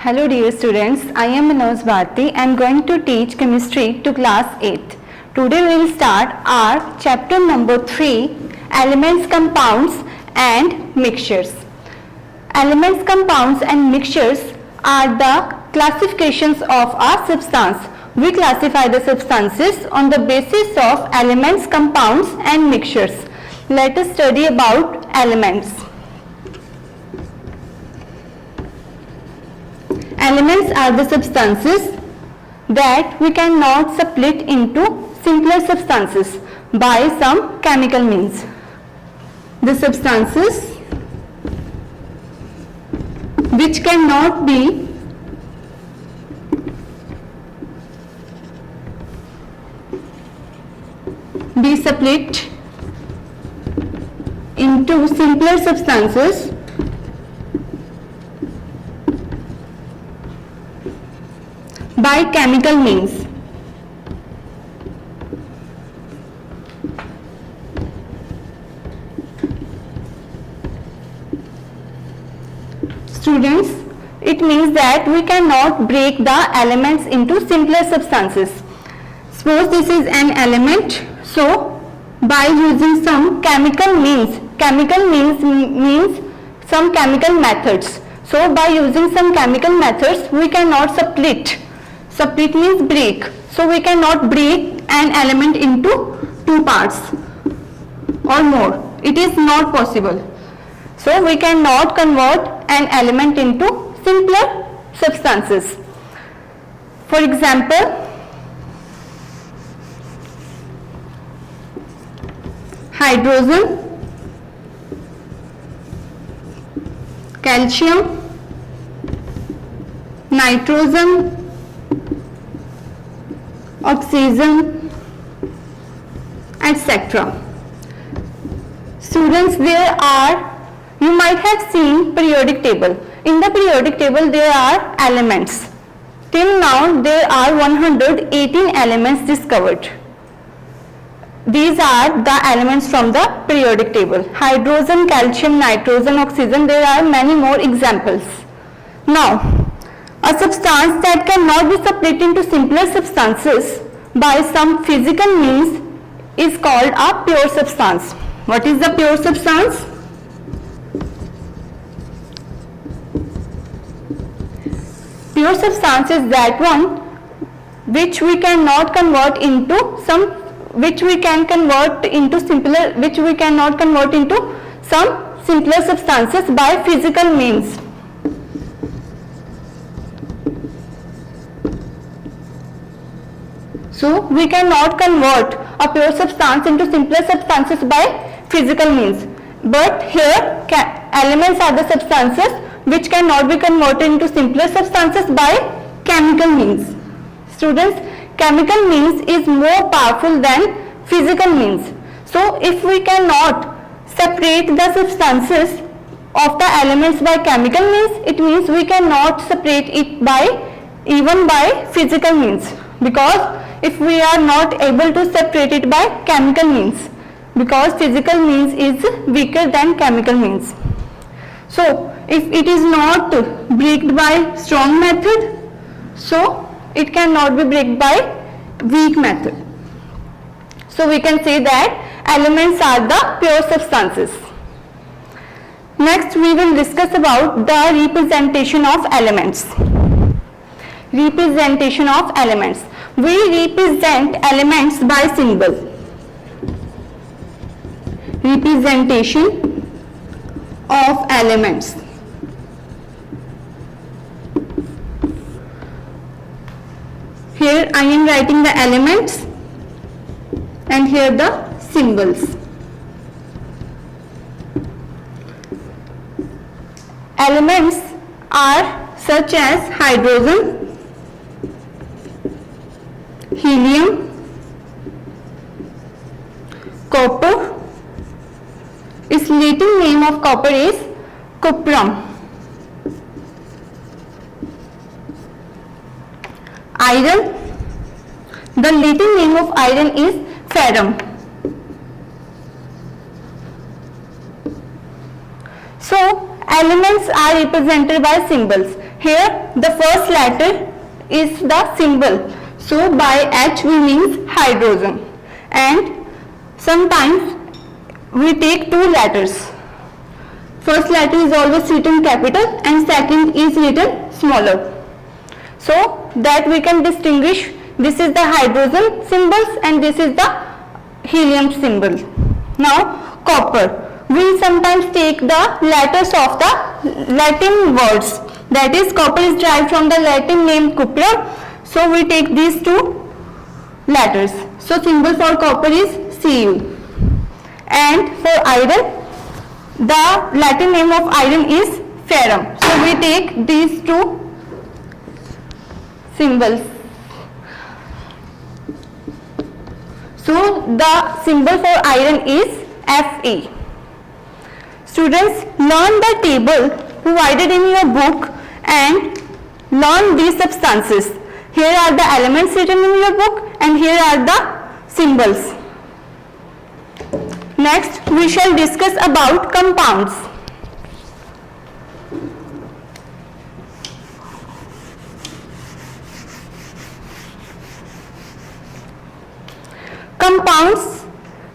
Hello dear students, I am Manoj Bharti. I am going to teach chemistry to class 8. Today we will start our chapter number 3, elements, compounds and mixtures. Elements, compounds and mixtures are the classifications of a substance. We classify the substances on the basis of elements, compounds and mixtures. Let us study about elements. Elements are the substances that we cannot split into simpler substances by some chemical means. The substances which cannot be split into simpler substances by chemical means. Students, it means that we cannot break the elements into simpler substances. Suppose this is an element, so by using some chemical means some chemical methods. So by using some chemical methods we cannot split. Split means break. So we cannot break an element into two parts or more. It is not possible. So we cannot convert an element into simpler substances. For example, hydrogen, calcium, nitrogen, oxygen, etc. Students, you might have seen periodic table. In the periodic table there are elements. Till now there are 118 elements discovered. These are the elements from the periodic table. Hydrogen, calcium, nitrogen, oxygen, there are many more examples. Now, a substance that cannot be split into simpler substances by some physical means is called a pure substance. What is the pure substance? Pure substance is that one which we cannot convert into some simpler substances by physical means. So we cannot convert a pure substance into simpler substances by physical means. But here elements are the substances which cannot be converted into simpler substances by chemical means. Students, chemical means is more powerful than physical means. So if we cannot separate the substances of the elements by chemical means, it means we cannot separate it even by physical means, because if we are not able to separate it by chemical means, because physical means is weaker than chemical means. So if it is not breaked by strong method, so it cannot be break by weak method. So we can say that elements are the pure substances. Next we will discuss about the representation of elements. Representation of elements. We represent elements by symbol. Representation of elements. Here I am writing the elements and here the symbols. Elements are such as hydrogen, helium, copper. Its Latin name of copper is cuprum. Iron, the Latin name of iron is ferrum. So elements are represented by symbols. Here the first letter is the symbol. So by H we means hydrogen, and sometimes we take two letters. First letter is always written capital and second is written smaller. So that we can distinguish, this is the hydrogen symbols and this is the helium symbol. Now copper. We sometimes take the letters of the Latin words. That is, copper is derived from the Latin name cuprum. So we take these two letters. So symbol for copper is Cu. And for iron, the Latin name of iron is ferrum. So we take these two symbols. So the symbol for iron is Fe. Students, learn the table provided in your book and learn these substances. Here are the elements written in your book and here are the symbols. Next, we shall discuss about compounds.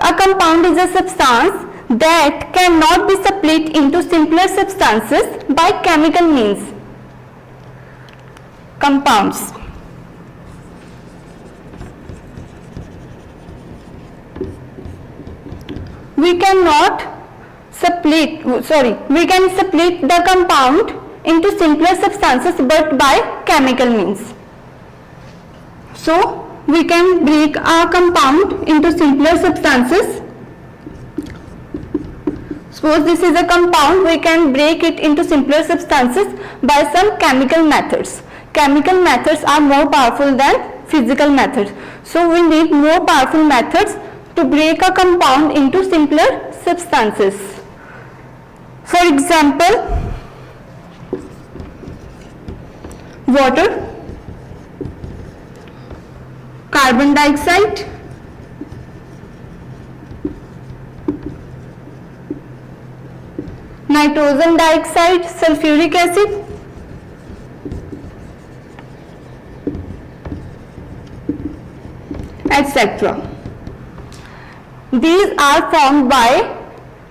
A compound is a substance that cannot be split into simpler substances by chemical means. Compounds. We can split the compound into simpler substances but by chemical means. So we can break a compound into simpler substances. Suppose this is a compound, we can break it into simpler substances by some chemical methods. Chemical methods are more powerful than physical methods. So we need more powerful methods to break a compound into simpler substances. For example, water, carbon dioxide, nitrogen dioxide, sulfuric acid, etc. These are formed by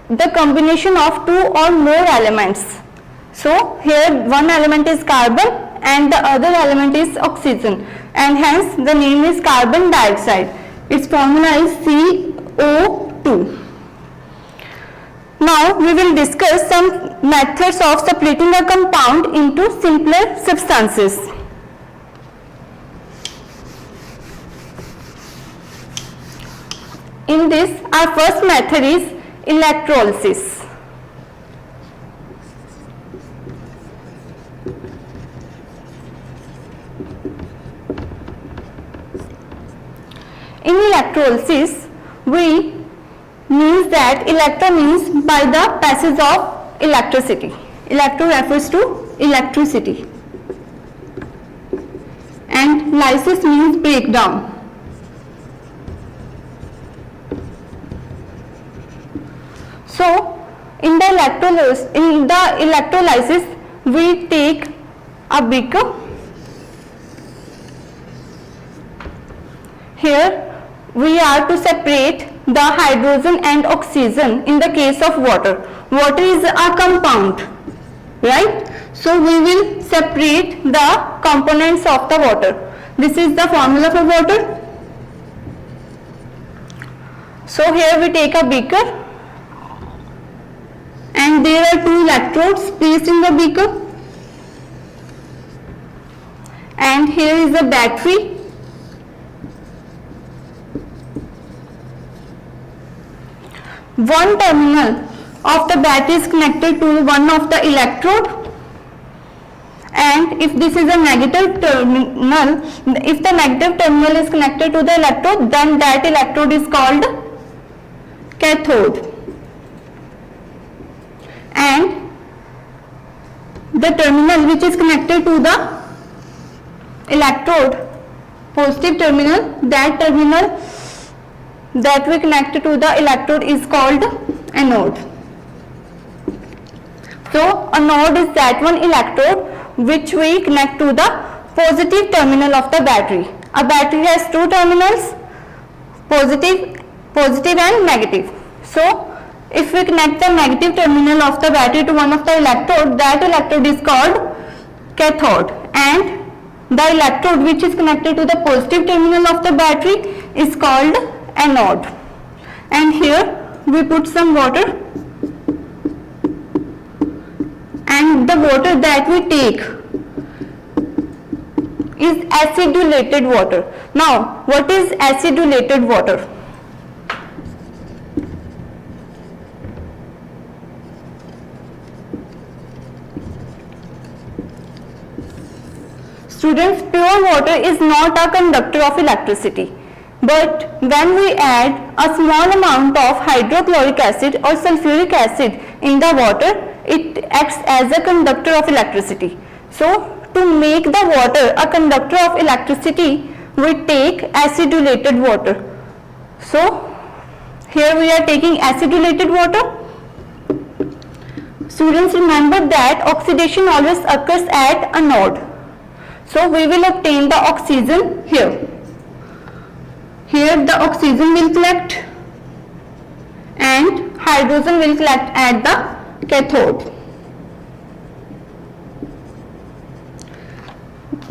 the combination of two or more elements. So here one element is carbon and the other element is oxygen, and hence the name is carbon dioxide. Its formula is CO2. Now we will discuss some methods of splitting a compound into simpler substances. In this, our first method is electrolysis. In electrolysis, we means that electro means by the passage of electricity. Electro refers to electricity. And lysis means breakdown. So, in the electrolysis, we take a beaker. Here, we are to separate the hydrogen and oxygen in the case of water. Water is a compound, right? So, we will separate the components of the water. This is the formula for water. So, here we take a beaker. And there are two electrodes placed in the beaker, and here is a battery. One terminal of the battery is connected to one of the electrode, and if this is a negative terminal, if the negative terminal is connected to the electrode, then that electrode is called cathode. And the terminal which is connected to the electrode, positive terminal, that terminal that we connect to the electrode is called anode. So anode is that one electrode which we connect to the positive terminal of the battery. A battery has two terminals, positive and negative. So if we connect the negative terminal of the battery to one of the electrode, that electrode is called cathode, and the electrode which is connected to the positive terminal of the battery is called anode. And here we put some water, and the water that we take is acidulated water. Now, what is acidulated water? Students, pure water is not a conductor of electricity, but when we add a small amount of hydrochloric acid or sulfuric acid in the water, it acts as a conductor of electricity. So, to make the water a conductor of electricity, we take acidulated water. So, here we are taking acidulated water. Students, remember that oxidation always occurs at anode. So, we will obtain the oxygen here. Here the oxygen will collect and hydrogen will collect at the cathode.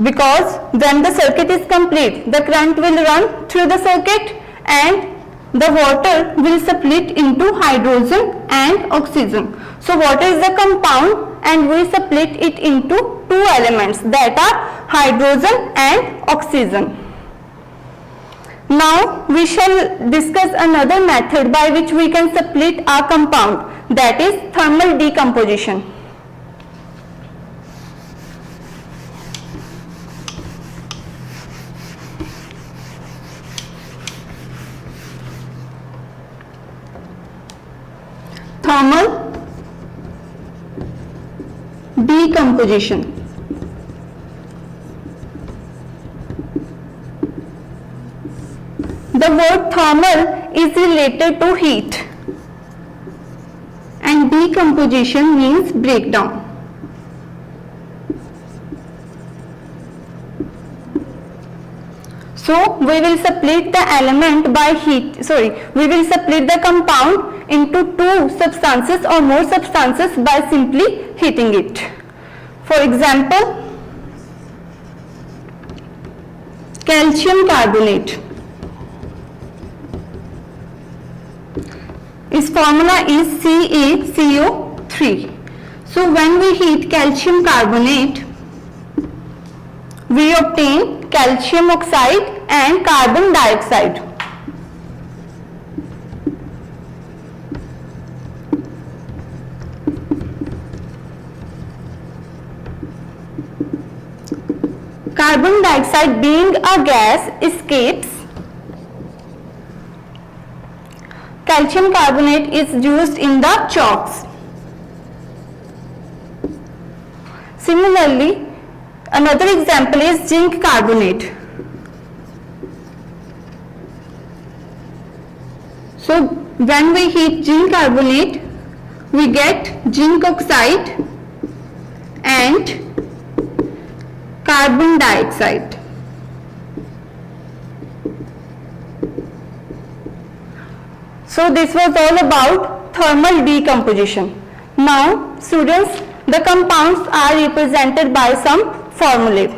Because when the circuit is complete, the current will run through the circuit and the water will split into hydrogen and oxygen. So water is a compound and we split it into two elements, that are hydrogen and oxygen. Now we shall discuss another method by which we can split a compound, that is thermal decomposition. Thermal decomposition. The word thermal is related to heat and decomposition means breakdown. So we will split the element by heat, we will split the compound into two substances or more substances by simply heating it. For example, calcium carbonate. Its formula is CaCO3. So when we heat calcium carbonate, we obtain calcium oxide and carbon dioxide. Carbon dioxide, being a gas, escapes. Calcium carbonate is used in the chalks. Similarly, another example is zinc carbonate. So when we heat zinc carbonate, we get zinc oxide and carbon dioxide. So this was all about thermal decomposition. Now students, the compounds are represented by some formulae.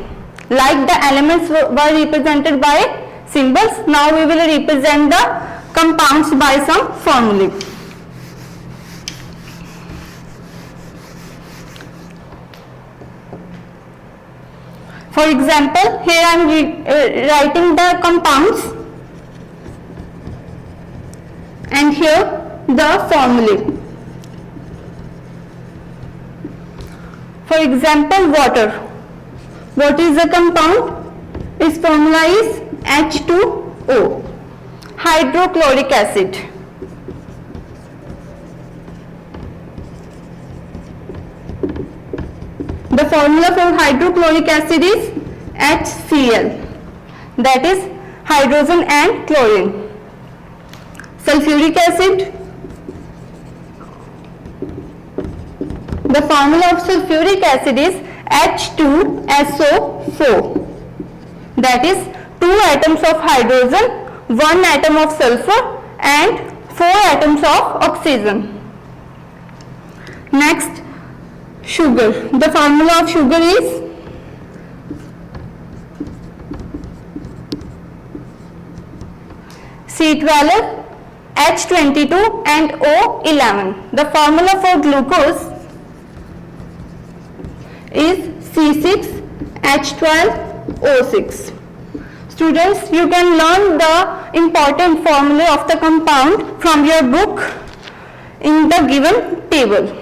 Like the elements were represented by symbols, now we will represent the compounds by some formulae. For example, here I am writing the compounds and here the formulae. For example, water. What is the compound? Its formula is H2O. Hydrochloric acid. The formula for hydrochloric acid is HCl, that is hydrogen and chlorine. Sulfuric acid. The formula of sulfuric acid is H2SO4. That is 2 atoms of hydrogen, 1 atom of sulfur and 4 atoms of oxygen. Next, sugar. The formula of sugar is C12, H22 and O11. The formula for glucose is C6H12O6. Students, you can learn the important formula of the compound from your book in the given table.